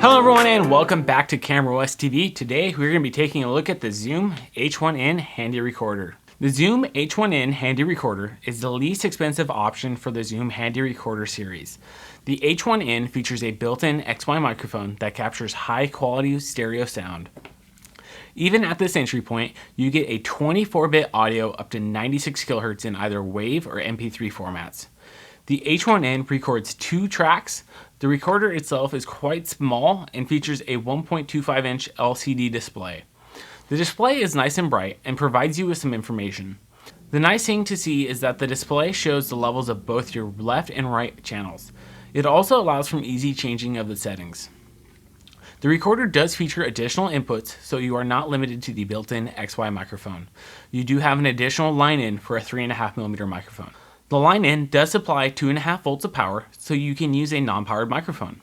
Hello everyone and welcome back to Camera OS TV. Today we're going to be taking a look at the Zoom H1n Handy recorder. The Zoom H1n Handy recorder is the least expensive option for the Zoom Handy recorder series. The H1n features a built-in XY microphone that captures high quality stereo sound. Even at this entry point, you get a 24-bit audio up to 96 kHz in either WAV or MP3 formats. The H1n records 2 tracks. The recorder itself is quite small and features a 1.25-inch LCD display. The display is nice and bright and provides you with some information. The nice thing to see is that the display shows the levels of both your left and right channels. It also allows for easy changing of the settings. The recorder does feature additional inputs, so you are not limited to the built-in XY microphone. You do have an additional line-in for a 3.5mm microphone. The line-in does supply 2.5 volts of power, so you can use a non-powered microphone.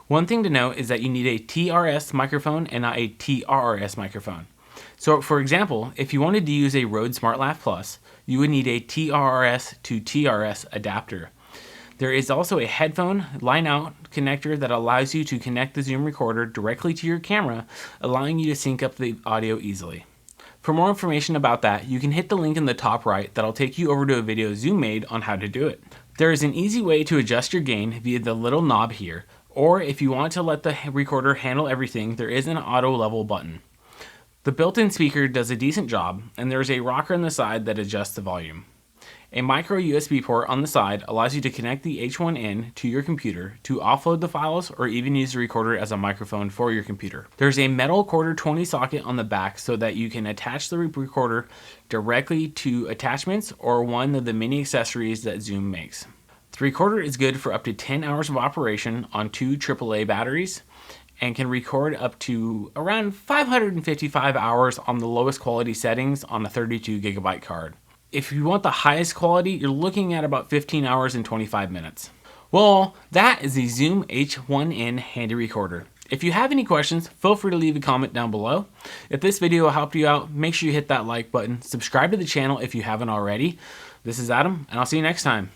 One thing to note is that you need a TRS microphone and not a TRRS microphone. So for example, if you wanted to use a Rode SmartLav Plus, you would need a TRRS to TRS adapter. There is also a headphone line-out connector that allows you to connect the Zoom recorder directly to your camera, allowing you to sync up the audio easily. For more information about that, you can hit the link in the top right that'll take you over to a video Zoom made on how to do it. There is an easy way to adjust your gain via the little knob here, or if you want to let the recorder handle everything, there is an auto level button. The built-in speaker does a decent job, and there is a rocker on the side that adjusts the volume. A micro USB port on the side allows you to connect the H1n to your computer to offload the files or even use the recorder as a microphone for your computer. There's a metal quarter 20 socket on the back so that you can attach the recorder directly to attachments or one of the many accessories that Zoom makes. The recorder is good for up to 10 hours of operation on 2 AAA batteries and can record up to around 555 hours on the lowest quality settings on a 32GB card. If you want the highest quality, you're looking at about 15 hours and 25 minutes. Well, that is the Zoom H1n Handy recorder. If you have any questions, feel free to leave a comment down below. If this video helped you out, make sure you hit that like button. Subscribe to the channel if you haven't already. This is Adam, and I'll see you next time.